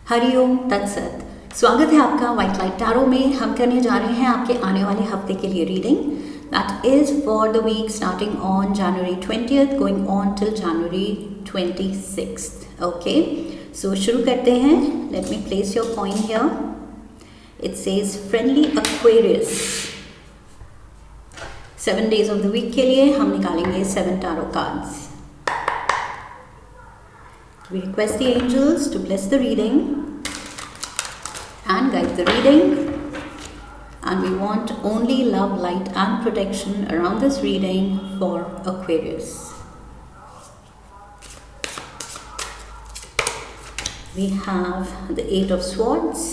हरिओम तत्सत। स्वागत है आपका व्हाइट लाइट टैरो में। हम करने जा रहे हैं आपके आने वाले हफ्ते के लिए reading that is for the week starting on January 20th going on till January 26th। Okay, so शुरू करते हैं। Let me place your coin here. It says friendly Aquarius. 7 days of the week के लिए हम निकालेंगे 7 tarot cards. We request the angels to bless the reading and guide the reading, and we want only love, light and protection around this reading for Aquarius. We have the 8 of Swords,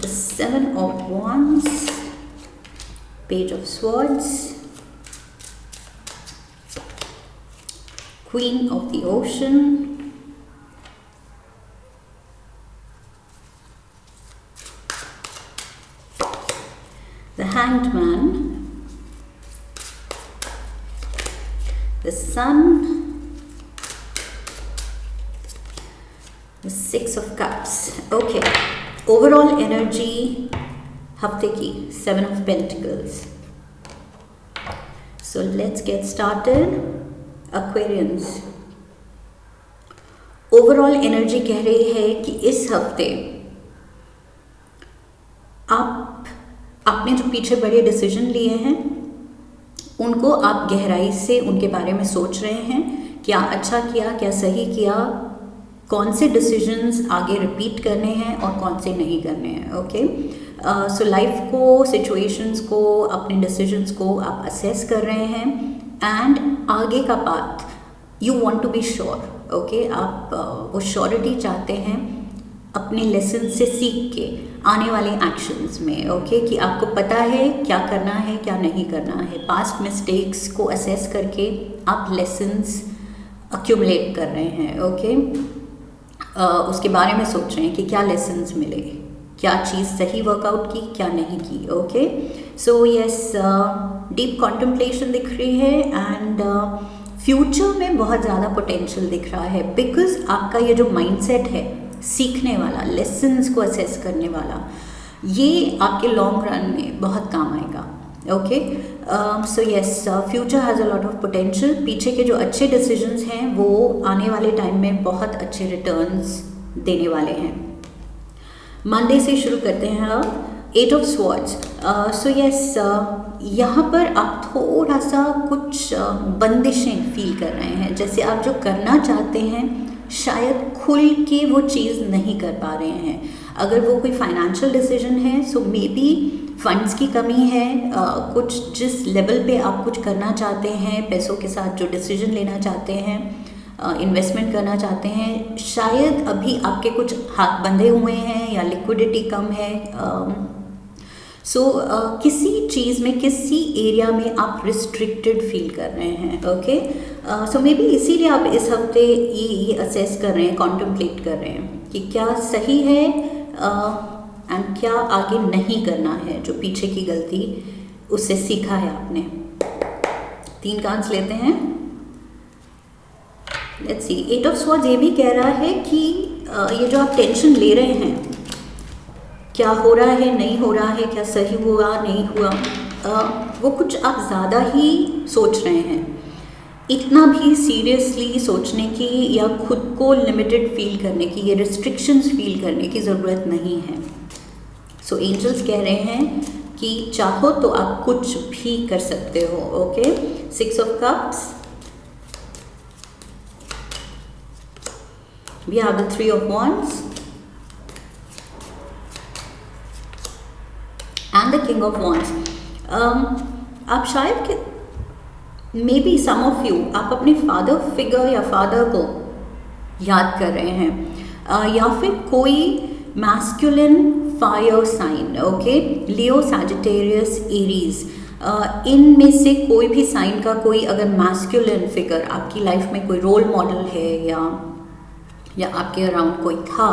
the 7 of Wands, Page of Swords, Queen of the Ocean, the Hanged Man, the Sun, the 6 of Cups. Okay, overall energy हफ्ते की 7 of Pentacles. So let's get started. Aquarians, overall energy कह रही है कि इस हफ्ते आपने जो पीछे बड़े डिसीजन लिए हैं उनको आप गहराई से उनके बारे में सोच रहे हैं। क्या अच्छा किया, क्या सही किया, कौन से डिसीजंस आगे रिपीट करने हैं और कौन से नहीं करने हैं। ओके, सो लाइफ को, सिचुएशंस को, अपने डिसीजंस को आप असेस कर रहे हैं एंड आगे का path you want to be sure. Okay, आप वो श्योरिटी चाहते हैं अपने लेसन से सीख के आने वाले एक्शंस में। ओके, कि आपको पता है क्या करना है, क्या नहीं करना है। पास्ट मिस्टेक्स को असेस करके आप लेसन्स अक्यूमुलेट कर रहे हैं। ओके, उसके बारे में सोच रहे हैं कि क्या लेसन्स मिले, क्या चीज़ सही वर्कआउट की, क्या नहीं की। Okay, so yes, deep contemplation दिख रही है एंड फ्यूचर में बहुत ज़्यादा पोटेंशियल दिख रहा है बिकॉज आपका ये जो माइंडसेट है सीखने वाला, लेसन्स को असेस करने वाला, ये आपके लॉन्ग रन में बहुत काम आएगा। Okay, so yes, future has a lot of potential. पीछे के जो अच्छे डिसीजंस हैं वो आने वाले टाइम में बहुत अच्छे रिटर्न्स देने वाले हैं। मंडे से शुरू करते हैं अब। 8 of Swords. सो यस, यहाँ पर आप थोड़ा सा कुछ बंदिशें फील कर रहे हैं, जैसे आप जो करना चाहते हैं शायद खुल के वो चीज़ नहीं कर पा रहे हैं। अगर वो कोई फाइनेंशियल डिसीजन है सो मे बी फंड्स की कमी है, कुछ जिस लेवल पे आप कुछ करना चाहते हैं, पैसों के साथ जो डिसीजन लेना चाहते हैं, इन्वेस्टमेंट करना चाहते हैं, शायद अभी आपके कुछ हाथ बंधे हुए हैं या लिक्विडिटी कम है। सो किसी चीज़ में, किसी एरिया में आप रिस्ट्रिक्टेड फील कर रहे हैं। ओके, सो मे बी इसीलिए आप इस हफ्ते ये असेस कर रहे हैं, कॉन्टम्पलेट कर रहे हैं कि क्या सही है एंड क्या आगे नहीं करना है। जो पीछे की गलती उससे सीखा है आपने। 3 कार्ड्स लेते हैं। लेट्स सी, 8 of Swords ये भी कह रहा है कि ये जो आप टेंशन ले रहे हैं, क्या हो रहा है, नहीं हो रहा है, क्या सही हुआ, नहीं हुआ, वो कुछ आप ज़्यादा ही सोच रहे हैं। इतना भी सीरियसली सोचने की या खुद को लिमिटेड फील करने की, ये रिस्ट्रिक्शंस फील करने की ज़रूरत नहीं है। सो एंजल्स कह रहे हैं कि चाहो तो आप कुछ भी कर सकते हो। Okay, 6 of Cups, we have the 3 of Wands and the King of Wands. आप शायद maybe some of you आप अपने फादर फिगर या फादर को याद कर रहे हैं, या फिर कोई मैस्कुलिन फायर साइन। ओके, लियो, सैजिटेरियस, एरीज, इनमें से कोई भी साइन का कोई अगर मैस्कुलिन फिगर आपकी लाइफ में कोई रोल मॉडल है या आपके अराउंड कोई था,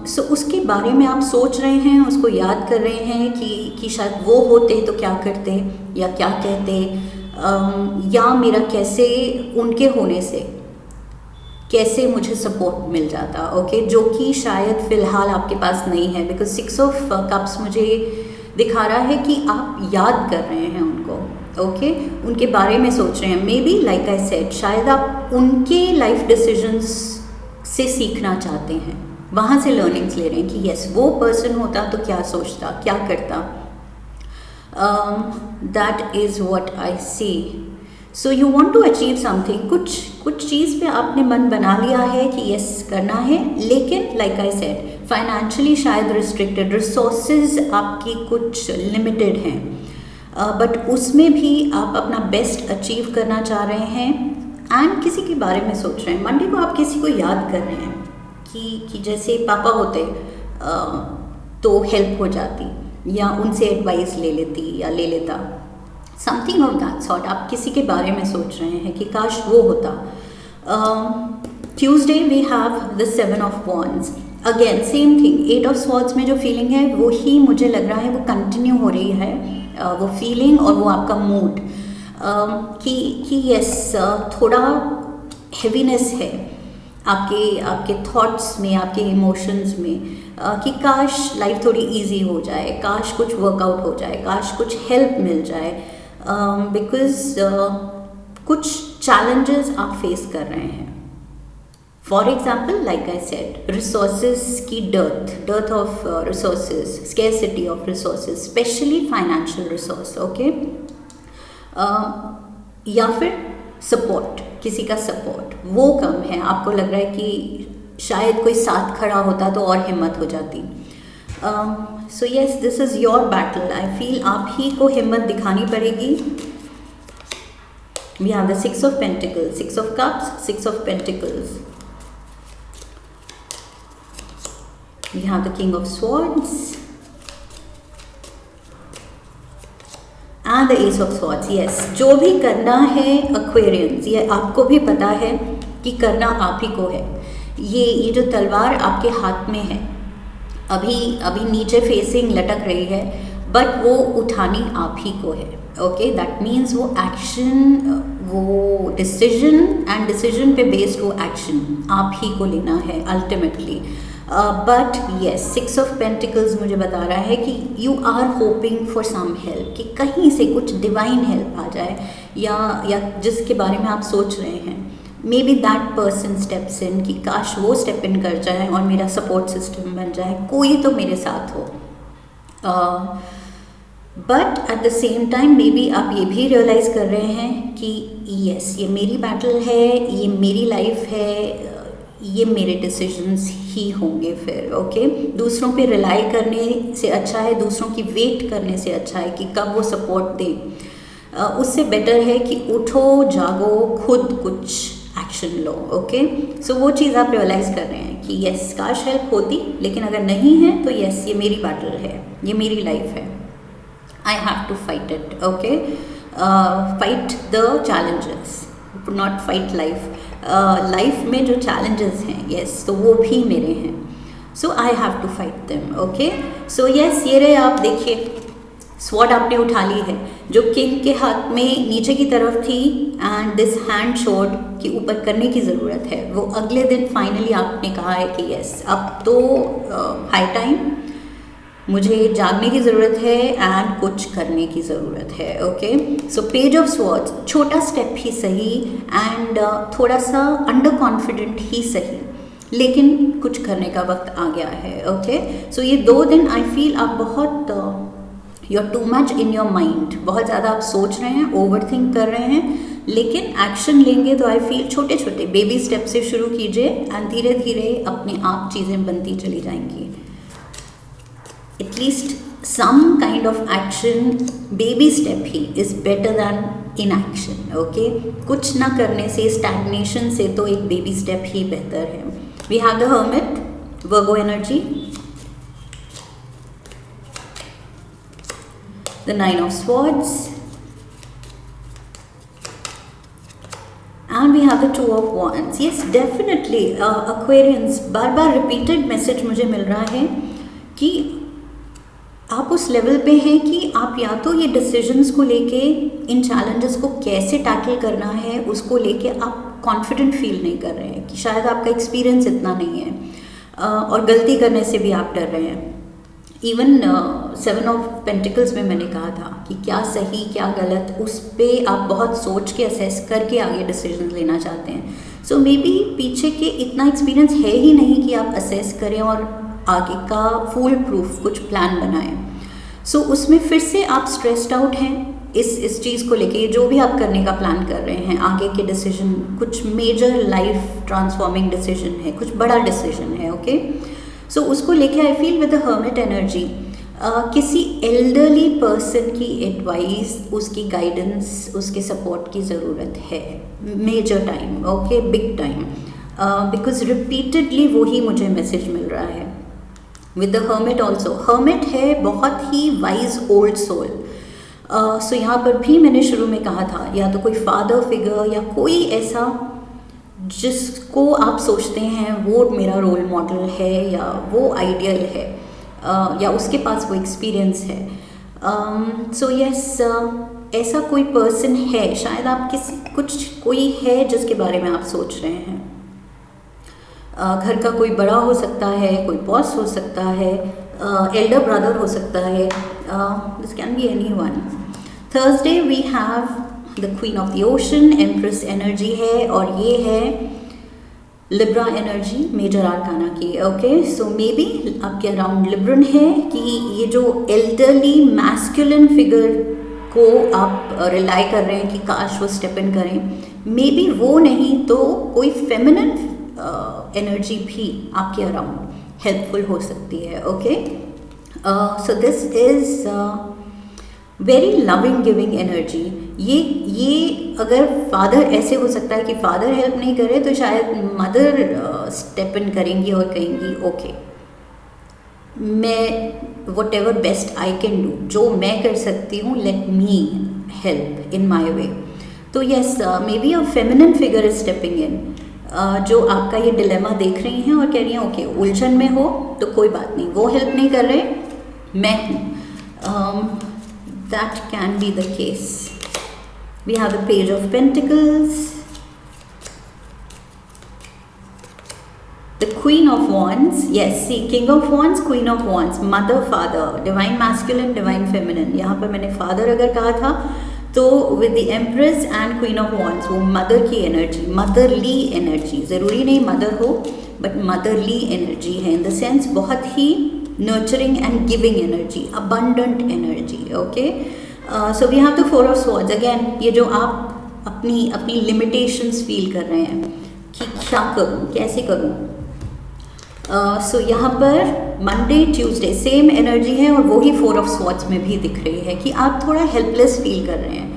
सो उसके बारे में आप सोच रहे हैं, उसको याद कर रहे हैं कि शायद वो होते तो क्या करते या क्या कहते, या मेरा कैसे उनके होने से कैसे मुझे सपोर्ट मिल जाता, ओके, जो कि शायद फ़िलहाल आपके पास नहीं है, बिकॉज 6 ऑफ कप्स मुझे दिखा रहा है कि आप याद कर रहे हैं उनको, ओके, उनके बारे में सोच रहे हैं। May be like I said, शायद आप उनके लाइफ डिसीजंस से सीखना चाहते हैं, वहाँ से लर्निंग्स ले रहे हैं कि यस वो पर्सन होता तो क्या सोचता, क्या करता। That is what I see. So you want to achieve something, कुछ चीज़ पे आपने मन बना लिया है कि यस करना है, लेकिन लाइक आई सेड फाइनेंशियली शायद रिस्ट्रिक्टेड, रिसोर्सेज आपकी कुछ लिमिटेड हैं, बट उसमें भी आप अपना बेस्ट अचीव करना चाह रहे हैं एंड किसी के बारे में सोच रहे हैं। मंडे को आप किसी को याद कर रहे हैं कि जैसे पापा होते तो हेल्प हो जाती, या उनसे एडवाइस ले लेती या ले लेता, समथिंग ऑफ दैट सॉर्ट। आप किसी के बारे में सोच रहे हैं कि काश वो होता। Tuesday we have the 7 of wands, again same thing, 8 of swords में जो फीलिंग है वो ही मुझे लग रहा है वो कंटिन्यू हो रही है, वो फीलिंग और वो आपका मूड कि यस थोड़ा हेवीनेस है आपके थॉट्स में, आपके इमोशंस में, कि काश लाइफ थोड़ी इजी हो जाए, काश कुछ वर्कआउट हो जाए, काश कुछ हेल्प मिल जाए, बिकॉज कुछ चैलेंजेस आप फेस कर रहे हैं। For example like I said, resources की dearth of resources, scarcity of resources, specially financial resource, okay, या फिर सपोर्ट, किसी का सपोर्ट वो कम है, आपको लग रहा है कि शायद कोई साथ खड़ा होता तो और हिम्मत हो जाती। So yes, this is your battle, I feel आप ही को हिम्मत दिखानी पड़ेगी। We have the 6 of pentacles, 6 of cups, 6 of pentacles, we have the king of swords and the ace of swords. Yes, जो भी करना है एक्वेरियंस, ये आपको भी पता है कि करना आप ही को है। ये जो तलवार आपके हाथ में है, अभी नीचे फेसिंग लटक रही है, बट वो उठानी आप ही को है, ओके, दैट मीन्स वो एक्शन, वो डिसीजन पे बेस्ड वो एक्शन आप ही को लेना है ultimately. But yes, 6 of pentacles मुझे बता रहा है कि you are hoping for some help, कि कहीं से कुछ डिवाइन हेल्प आ जाए, या जिसके बारे में आप सोच रहे हैं, may be that person steps in, कि काश वो स्टेप इन कर जाए और मेरा सपोर्ट सिस्टम बन जाए, कोई तो मेरे साथ हो। But at the same time may be आप ये भी रियलाइज़ कर रहे हैं कि यस, ये मेरी बैटल है, ये मेरी लाइफ है, ये मेरे डिसीजंस ही होंगे फिर, ओके। दूसरों पे रिलाई करने से अच्छा है, दूसरों की वेट करने से अच्छा है कि कब वो सपोर्ट दें, उससे बेटर है कि उठो, जागो, खुद कुछ एक्शन लो, ओके। सो वो चीज़ आप रियलाइज़ कर रहे हैं कि यस, काश हेल्प होती, लेकिन अगर नहीं है तो यस, ये मेरी बैटल है, ये मेरी लाइफ है, I have to fight it, okay. Fight the challenges, not fight life. Life में जो चैलेंजेस हैं, यस, तो वो भी मेरे हैं, so I have to fight them, okay. So yes, ये रहे, आप देखिए स्वॉर्ड आपने उठा ली है, जो किंग के हाथ में नीचे की तरफ थी, एंड दिस हैंड शोड कि ऊपर करने की ज़रूरत है। वो अगले दिन फाइनली आपने कहा है कि यस, अब तो हाई टाइम, मुझे जागने की ज़रूरत है एंड कुछ करने की ज़रूरत है, okay. So page of swords, छोटा स्टेप ही सही एंड थोड़ा सा अंडर कॉन्फिडेंट ही सही, लेकिन कुछ करने का वक्त आ गया है, ओके। सो ये 2 दिन आई फील आप बहुत you are too much in your mind, बहुत ज़्यादा आप सोच रहे हैं, ओवर थिंक कर रहे हैं, लेकिन एक्शन लेंगे तो आई फील छोटे छोटे बेबी स्टेप से शुरू कीजिए एंड धीरे धीरे अपने आप चीज़ें बनती चली जाएंगी। At least some kind of action, baby step ही is better than inaction, okay. कुछ ना करने से, स्टैग्नेशन से तो एक बेबी स्टेप ही बेहतर है। We have the hermit, Virgo energy, the 9 of swords, and we have the 2 of wands. Yes, definitely Aquarians, bar bar repeated message मुझे मिल रहा है कि आप उस लेवल पे हैं कि आप या तो ये डिसीजंस को लेके, इन चैलेंजेस को कैसे टैकल करना है उसको लेके आप कॉन्फिडेंट फील नहीं कर रहे हैं, कि शायद आपका एक्सपीरियंस इतना नहीं है और गलती करने से भी आप डर रहे हैं। इवन 7 ऑफ पेंटिकल्स में मैंने कहा था कि क्या सही क्या गलत, उस पर आप बहुत सोच के असेस करके आगे डिसीजन लेना चाहते हैं। सो मे बी पीछे के इतना एक्सपीरियंस है ही नहीं कि आप असेस करें और आगे का फुल प्रूफ कुछ प्लान बनाएं। सो उसमें फिर से आप स्ट्रेस्ड आउट हैं इस चीज़ को लेके, जो भी आप करने का प्लान कर रहे हैं, आगे के डिसीजन, कुछ मेजर लाइफ ट्रांसफॉर्मिंग डिसीजन है, कुछ बड़ा डिसीजन है। ओके, सो उसको लेके I feel with the hermit energy किसी एल्डरली पर्सन की एडवाइस, उसकी गाइडेंस, उसके सपोर्ट की ज़रूरत है major time. Okay, big time, because repeatedly वही मुझे मैसेज मिल रहा है with the hermit also. Hermit है बहुत ही वाइज ओल्ड सोल। सो यहाँ पर भी मैंने शुरू में कहा था, या तो कोई फादर फिगर या कोई ऐसा जिसको आप सोचते हैं वो मेरा रोल मॉडल है या वो आइडियल है, या उसके पास वो एक्सपीरियंस है। सो यस, ऐसा कोई पर्सन है, शायद आप कोई है जिसके बारे में आप सोच रहे हैं। घर का कोई बड़ा हो सकता है, कोई बॉस हो सकता है, एल्डर ब्रदर हो सकता है, this can be anyone. Thursday we have the queen of the ocean, empress energy है, और ये है लिब्रा एनर्जी मेजर आर्काना की। ओके, सो मे बी आपके अराउंड लिब्रन है कि ये जो एल्डरली मैस्कुलिन फिगर को आप रिलाई कर रहे हैं कि काश वो स्टेप इन करें, मे बी वो नहीं तो कोई फेमिनिन एनर्जी भी आपके अराउंड हेल्पफुल हो सकती है। Okay, so this is very loving giving energy. ये अगर फादर, ऐसे हो सकता है कि फादर हेल्प नहीं करे तो शायद मदर स्टेप इन करेंगी और कहेंगी ओके, मैं what ever best I can do, जो मैं कर सकती हूँ, लेट मी हेल्प इन माई वे। तो yes, may be a feminine figure is stepping इन, जो आपका ये डिलेमा देख रही हैं और कह रही हैं ओके, उलझन में हो तो कोई बात नहीं, वो हेल्प नहीं कर रहे, मैं हूँ। That can be the case. We have the Page of Pentacles, the Queen of Wands. Yes, see, King of Wands, Queen of Wands, Mother, Father, Divine Masculine, Divine Feminine. यहाँ पर मैंने Father अगर कहा था तो with the Empress and Queen of Wands, वो Mother की energy, Motherly energy, ज़रूरी नहीं Mother हो, but Motherly energy है, in the sense बहुत ही nurturing and giving energy, abundant energy. Okay, so we have the Four of Swords again. ये जो आप अपनी limitations feel कर रहे हैं कि क्या करूँ, कैसे करूँ, सो यहाँ पर मंडे ट्यूसडे सेम एनर्जी है और वो ही फोर ऑफ स्वॉर्ड्स में भी दिख रही है कि आप थोड़ा हेल्पलेस फील कर रहे हैं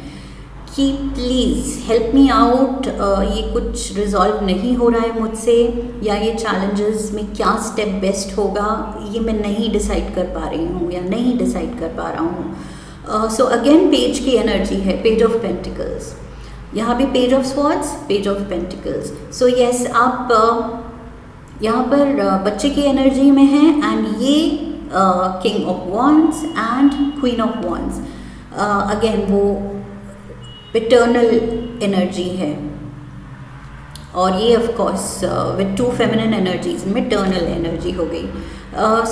कि प्लीज़ हेल्प मी आउट, ये कुछ रिजॉल्व नहीं हो रहा है मुझसे, या ये चैलेंजेस में क्या स्टेप बेस्ट होगा ये मैं नहीं डिसाइड कर पा रही हूँ या नहीं डिसाइड कर पा रहा हूँ। सो अगेन पेज की एनर्जी है, पेज ऑफ पेंटिकल्स, यहाँ भी page of swords, page of pentacles. So yes, आप यहाँ पर बच्चे की एनर्जी में हैं एंड ये king of wands and queen of wands, again वो पैटर्नल एनर्जी है और ये of course with two feminine energies maternal energy हो गई।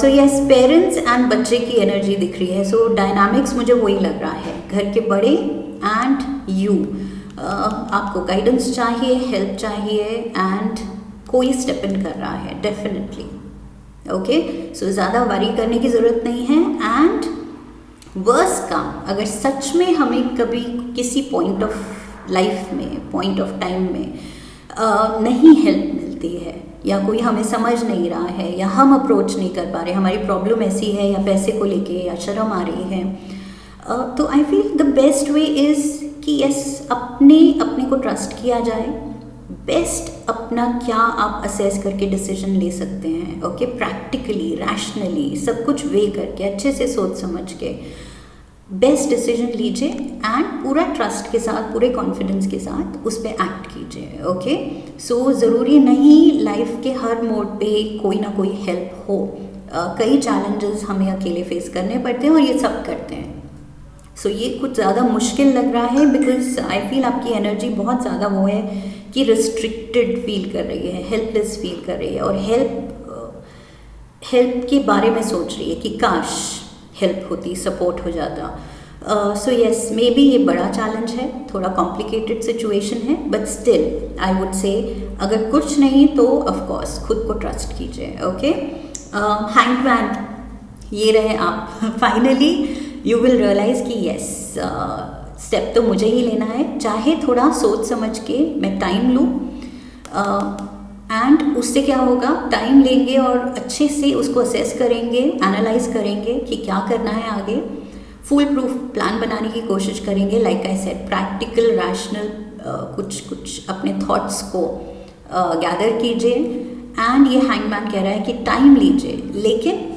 सो यस, पेरेंट्स एंड बच्चे की एनर्जी दिख रही है। सो डायनामिक्स मुझे वही लग रहा है, घर के बड़े एंड यू, आपको गाइडेंस चाहिए, हेल्प चाहिए एंड कोई स्टेप इन कर रहा है डेफिनेटली। ओके, सो ज़्यादा वरी करने की ज़रूरत नहीं है। एंड वर्स काम, अगर सच में हमें कभी किसी पॉइंट ऑफ लाइफ में, पॉइंट ऑफ टाइम में नहीं हेल्प मिलती है या कोई हमें समझ नहीं रहा है या हम अप्रोच नहीं कर पा रहे, हमारी प्रॉब्लम ऐसी है या पैसे को लेके या शर्म आ रही है, तो I feel the best way is कि यस, अपने को ट्रस्ट किया जाए। बेस्ट अपना क्या आप असेस करके डिसीजन ले सकते हैं। ओके, प्रैक्टिकली, रैशनली, सब कुछ वे करके, अच्छे से सोच समझ के बेस्ट डिसीजन लीजिए एंड पूरा ट्रस्ट के साथ, पूरे कॉन्फिडेंस के साथ उस पर एक्ट कीजिए। ओके, सो ज़रूरी नहीं लाइफ के हर मोड पे कोई ना कोई हेल्प हो, कई चैलेंजेस हमें अकेले फेस करने पड़ते हैं और ये सब करते हैं। सो ये कुछ ज़्यादा मुश्किल लग रहा है बिकॉज आई फील आपकी एनर्जी बहुत ज़्यादा वो है कि रिस्ट्रिक्टेड फील कर रही है, हेल्पलेस फील कर रही है और हेल्प के बारे में सोच रही है कि काश हेल्प होती, सपोर्ट हो जाता। सो यस, मे बी ये बड़ा चैलेंज है, थोड़ा कॉम्प्लिकेटेड सिचुएशन है, but still I would say अगर कुछ नहीं तो ऑफ कोर्स खुद को ट्रस्ट कीजिए। ओके, हैंगमैन, ये रहे आप। फाइनली यू विल रियलाइज कि यस, स्टेप तो मुझे ही लेना है, चाहे थोड़ा सोच समझ के मैं टाइम लूँ, एंड उससे क्या होगा, टाइम लेंगे और अच्छे से उसको असेस करेंगे, एनालाइज करेंगे कि क्या करना है आगे, फुल प्रूफ प्लान बनाने की कोशिश करेंगे। Like I said, practical rational कुछ अपने थॉट्स को गैदर कीजिए। एंड ये हैंगमैन कह रहा है कि टाइम लीजिए, लेकिन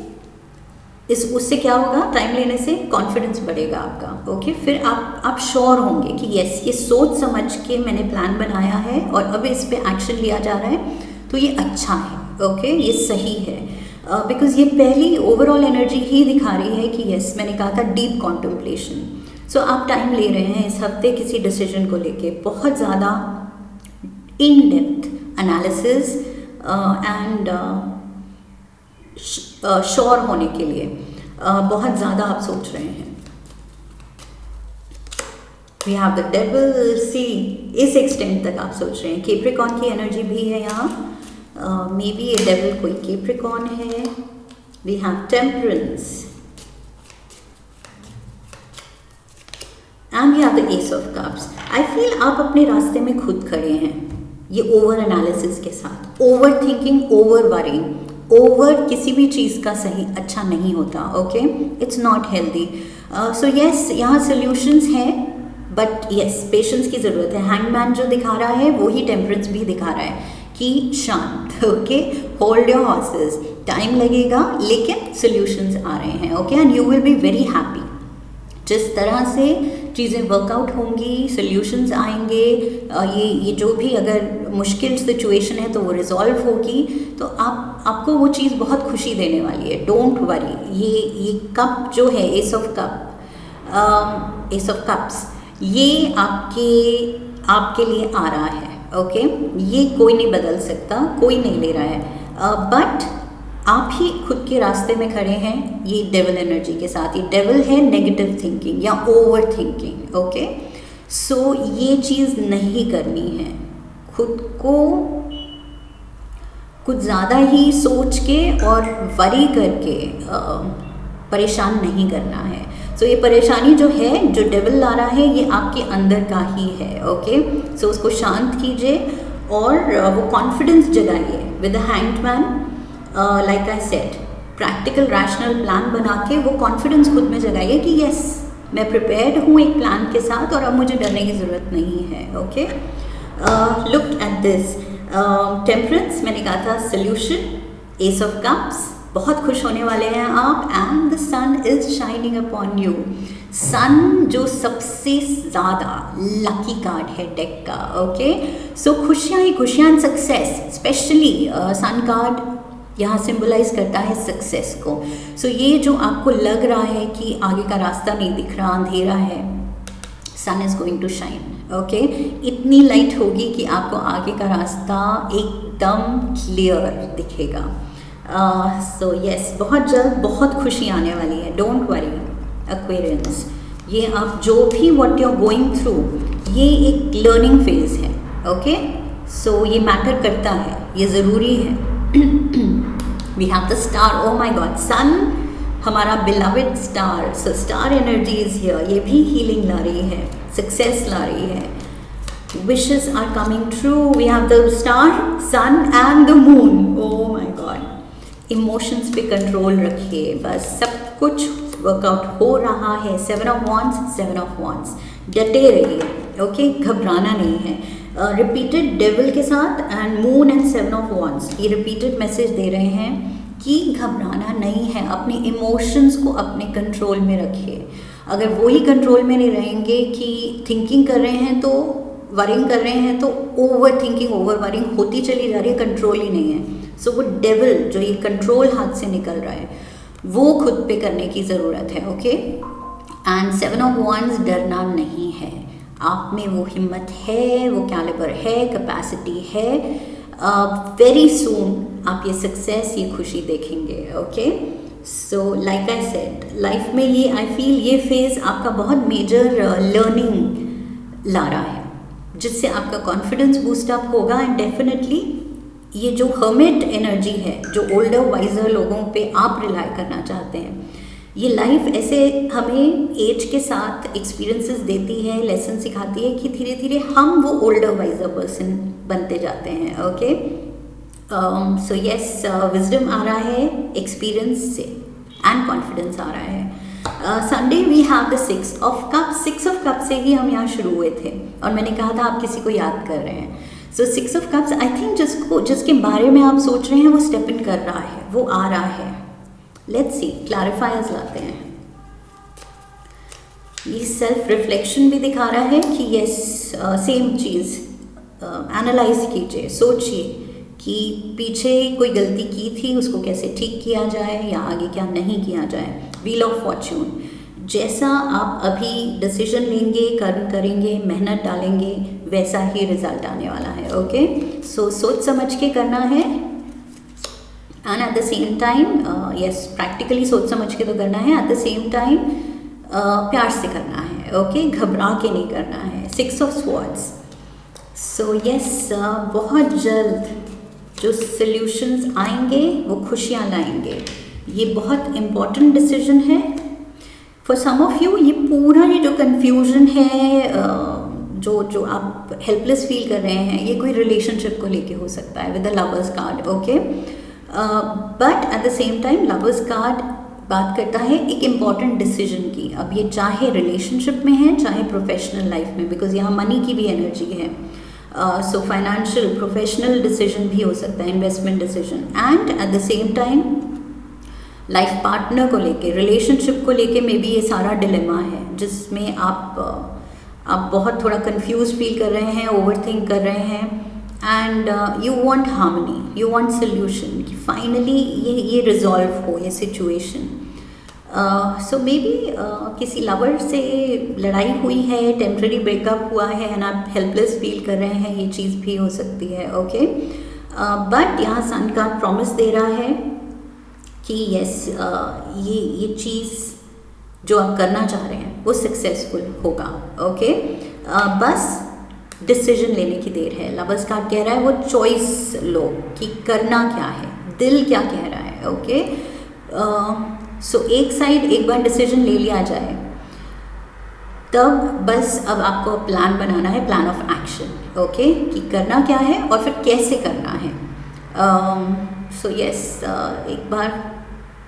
उससे क्या होगा, टाइम लेने से कॉन्फिडेंस बढ़ेगा आपका। ओके, फिर आप श्योर होंगे कि यस, ये सोच समझ के मैंने प्लान बनाया है और अब इस पे एक्शन लिया जा रहा है तो ये अच्छा है। ओके, ये सही है, बिकॉज ये पहली ओवरऑल एनर्जी ही दिखा रही है कि यस, मैंने कहा था डीप कॉन्टेम्पलेशन। सो आप टाइम ले रहे हैं इस हफ्ते किसी डिसीजन को लेके, बहुत ज़्यादा in depth analysis and sure होने के लिए बहुत ज़्यादा आप सोच रहे हैं। वी हैव द डेविल, सी, इस एक्सटेंट तक आप सोच रहे हैं। कैप्रिकॉर्न की एनर्जी भी है यहाँ, मे बी ये डेविल कोई कैप्रिकॉर्न है। We have temperance and we have the ace of cups. I feel आप अपने रास्ते में खुद खड़े हैं ये ओवर एनालिसिस के साथ, over thinking, over worrying. Over किसी भी चीज़ का सही अच्छा नहीं होता। Okay, it's not healthy. So yes, यहाँ सोल्यूशंस हैं, बट यस, पेशेंस की ज़रूरत है। हैंगमैन जो दिखा रहा है वो ही टेम्परेंस भी दिखा रहा है कि शांत, okay, hold your horses, time लगेगा लेकिन सोल्यूशंस आ रहे हैं। Okay, and you will be very happy. जिस तरह से चीज़ें वर्कआउट होंगी, सोल्यूशंस आएंगे, ये जो भी अगर मुश्किल सिचुएशन है तो वो रिजॉल्व होगी, तो आपको वो चीज़ बहुत खुशी देने वाली है। Don't worry. ये कप जो है, एस ऑफ कप्स, ये आपके लिए आ रहा है। ओके, ये कोई नहीं बदल सकता, कोई नहीं ले रहा है, बट आप ही खुद के रास्ते में खड़े हैं ये डेविल एनर्जी के साथ। ये डेविल है नेगेटिव थिंकिंग या ओवर थिंकिंग। ओके, सो ये चीज़ नहीं करनी है। खुद को कुछ ज़्यादा ही सोच के और वरी करके परेशान नहीं करना है। सो ये परेशानी जो है, जो डेविल ला रहा है, ये आपके अंदर का ही है। ओके, सो उसको शांत कीजिए और वो कॉन्फिडेंस जगाइए with the hangman. Like I said, practical rational plan बना के वो कॉन्फिडेंस खुद में जगाइए कि यस, मैं प्रिपेयर्ड हूँ एक प्लान के साथ और अब मुझे डरने की ज़रूरत नहीं है। Okay, look at this temperance, मैंने कहा था सोल्यूशन, एस ऑफ कप्स, बहुत खुश होने वाले हैं आप। And the sun is shining upon you. Sun जो सबसे ज़्यादा लकी कार्ड है डेक का। ओके, सो खुशियाँ ही खुशियाँ and success, specially sun card यहाँ सिंबलाइज करता है सक्सेस को। सो ये जो आपको लग रहा है कि आगे का रास्ता नहीं दिख रहा, अंधेरा है, sun is going to shine. Okay, इतनी लाइट होगी कि आपको आगे का रास्ता एकदम क्लियर दिखेगा। सो यस, बहुत जल्द बहुत खुशी आने वाली है। डोंट वरी एक्वेरियंस, ये आप जो भी what you are going through, ये एक लर्निंग फेज है। ओके, सो ये मैटर करता है, ये ज़रूरी है। We have the star, oh my God, sun हमारा beloved star. So star energy is here, ये भी हीलिंग ला रही है, सक्सेस ला रही है, wishes are coming true. We have the star, sun and the moon. Oh my God, emotions पे control रखिए, बस सब कुछ वर्कआउट हो रहा है। 7 ऑफ wands, 7 ऑफ wands, डटे रहिए। ओके, घबराना नहीं है। रिपीटेड डेविल के साथ and moon and 7 of wands, ये रिपीटेड मैसेज दे रहे हैं कि घबराना नहीं है। अपने इमोशंस को अपने कंट्रोल में रखिए। अगर वो ही कंट्रोल में नहीं रहेंगे कि थिंकिंग कर रहे हैं तो वरिंग कर रहे हैं, तो ओवर थिंकिंग, ओवर वरिंग होती चली जा रही है, कंट्रोल ही नहीं है। सो वो डेविल जो ये कंट्रोल हाथ से निकल रहा है, वो खुद पे करने की ज़रूरत है। ओके, एंड 7 ऑफ wands, डरना नहीं है। आप में वो हिम्मत है, वो कैलिबर है, कैपेसिटी है। वेरी सून आप ये सक्सेस, ये खुशी देखेंगे। Okay, so like I said, life में ये आई फील ये फेज़ आपका बहुत मेजर लर्निंग ला रहा है, जिससे आपका कॉन्फिडेंस बूस्ट अप होगा। एंड डेफिनेटली ये जो हर्मिट एनर्जी है, जो ओल्डर वाइजर लोगों पे आप रिलाई करना चाहते हैं, ये लाइफ ऐसे हमें एज के साथ एक्सपीरियंसेस देती है, लेसन सिखाती है कि धीरे धीरे हम वो ओल्डर वाइजर पर्सन बनते जाते हैं। ओके, सो यस, विजडम आ रहा है एक्सपीरियंस से एंड कॉन्फिडेंस आ रहा है। Sunday we have the 6 of cups. 6 of cup से ही हम यहाँ शुरू हुए थे और मैंने कहा था आप किसी को याद कर रहे हैं। सो 6 ऑफ कप्स, आई थिंक जिसके बारे में आप सोच रहे हैं वो स्टेप इन कर रहा है, वो आ रहा है। लेट्स सी, क्लैरिफायर्स लाते हैं। ये सेल्फ रिफ्लेक्शन भी दिखा रहा है कि यस, सेम चीज़ एनालाइज कीजिए, सोचिए कि पीछे कोई गलती की थी, उसको कैसे ठीक किया जाए या आगे क्या नहीं किया जाए। व्हील ऑफ फॉर्च्यून, जैसा आप अभी डिसीजन लेंगे, कर्म करेंगे, मेहनत डालेंगे, वैसा ही रिजल्ट आने वाला है। ओके, सो सोच समझ के करना है and at the same time yes, practically सोच समझ के तो करना है, एट द सेम टाइम प्यार से करना है। ओके, घबरा के नहीं करना है। 6 ऑफ स्वॉर्ड्स, सो यस, बहुत जल्द जो सल्यूशंस आएंगे वो खुशियाँ लाएंगे। ये बहुत इम्पॉर्टेंट डिसीजन है फॉर सम ऑफ यू। ये पूरा ये जो कन्फ्यूजन है, जो आप हेल्पलेस फील कर रहे हैं, ये कोई रिलेशनशिप को लेके हो सकता है with the lovers card. Okay, but at the same time lovers card बात करता है एक इम्पॉर्टेंट डिसीजन की। अब ये चाहे रिलेशनशिप में है, चाहे प्रोफेशनल लाइफ में, बिकॉज यहाँ मनी की भी एनर्जी है। सो फाइनेंशियल प्रोफेशनल डिसीजन भी हो सकता है, investment decision, and at the same time life partner को लेके, रिलेशनशिप को लेके मे बी ये सारा डिलेमा है, जिसमें आप बहुत थोड़ा कंफ्यूज फील कर रहे हैं, ओवर थिंक कर रहे हैं, and you want harmony, you want solution कि फाइनली ये रिजॉल्व हो ये सिचुएशन। सो मे बी किसी लवर से लड़ाई हुई है, टेम्प्रेरी ब्रेकअप हुआ है एंड आप हेल्पलेस फील कर रहे हैं, ये चीज़ भी हो सकती है। ओके, बट यहाँ सन का प्रॉमिस दे रहा है कि यस, ये चीज़ जो आप करना चाह रहे हैं वो सक्सेसफुल होगा। ओके, बस डिसीजन लेने की देर है। लवर्स कार्ड कह रहा है वो चॉइस लो कि करना क्या है, दिल क्या कह रहा है। ओके, सो एक साइड एक बार डिसीजन ले लिया जाए, तब बस अब आपको प्लान बनाना है, प्लान ऑफ एक्शन। ओके, कि करना क्या है और फिर कैसे करना है। सो यस, एक बार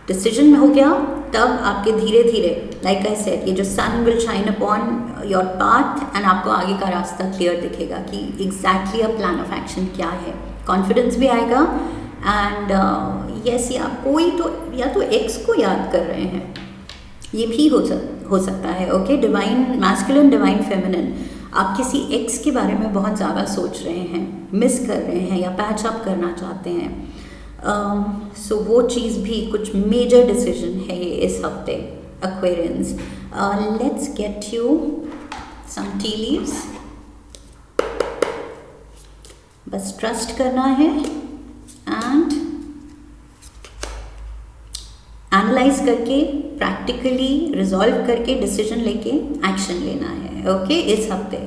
डिसीजन हो गया, तब आपके धीरे धीरे, लाइक आई सेड, ये जो sun will shine upon your path and आपको आगे का रास्ता क्लियर दिखेगा कि exactly a plan of action क्या है। कॉन्फिडेंस भी आएगा एंड यस, या कोई तो या तो एक्स को याद कर रहे हैं, ये भी हो सकता है। Okay, divine masculine, divine feminine, आप किसी एक्स के बारे में बहुत ज़्यादा सोच रहे हैं, मिस कर रहे हैं या पैच अप करना चाहते हैं। सो वो चीज़ भी कुछ मेजर डिसीजन है ये इस हफ्ते Aquarians. Let's get you some tea leaves. बस ट्रस्ट करना है एंड एनालाइज करके, प्रैक्टिकली रिजॉल्व करके, डिसीजन लेके एक्शन लेना है। ओके, इस हफ्ते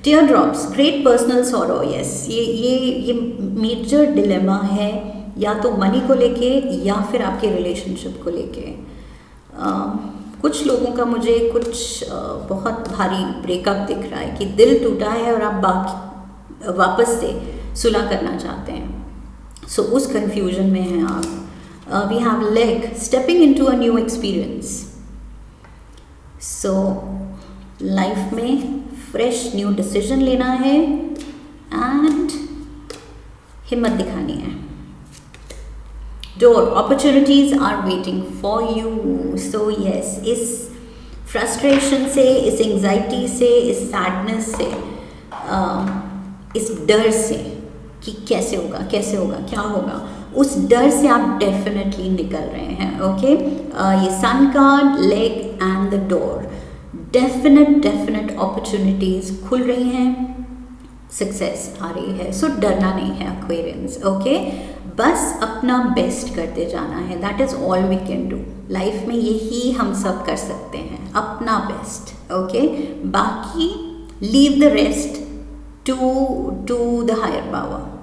tear drops, great personal sorrow. Yes, ये मेजर डिलेमा है, या तो मनी को लेके या फिर आपके रिलेशनशिप को लेके। कुछ लोगों का मुझे बहुत भारी ब्रेकअप दिख रहा है कि दिल टूटा है और आप वापस से सुलह करना चाहते हैं। सो उस कंफ्यूजन में हैं आप। We have leg, stepping into a new experience. So life में फ्रेश न्यू डिसीजन लेना है एंड हिम्मत दिखानी है। Door, opportunities are waiting for you. So yes, इस frustration से, इस anxiety से, इस sadness से, इस डर से कि कैसे होगा, क्या होगा, उस डर से आप definitely निकल रहे हैं। ओके, ये sun card, leg and the door, definite opportunities खुल रही हैं, सक्सेस आ रही है। सो डरना नहीं है एक्वेरियंस, ओके। बस अपना बेस्ट करते जाना है, that is all we can do. Life में यही हम सब कर सकते हैं, अपना बेस्ट, ओके। बाकी leave the rest to the higher power.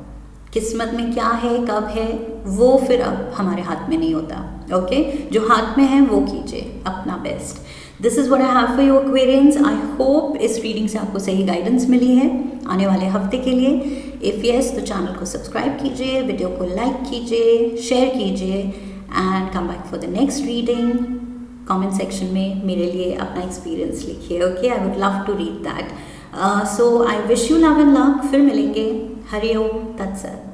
किस्मत में क्या है, कब है, वो फिर अब हमारे हाथ में नहीं होता, ओके। जो हाथ में है वो कीजिए, अपना best. This is what I have for you Aquarians. I hope इस रीडिंग से आपको सही गाइडेंस मिली है आने वाले हफ्ते के लिए। इफ़ यस, तो चैनल को सब्सक्राइब कीजिए, वीडियो को लाइक कीजिए, शेयर कीजिए and come back for the next reading. Comment section में मेरे लिए अपना एक्सपीरियंस लिखिए, okay. I would love to read that. So I wish you love and luck. फिर मिलेंगे। हरि ओम तत्सत।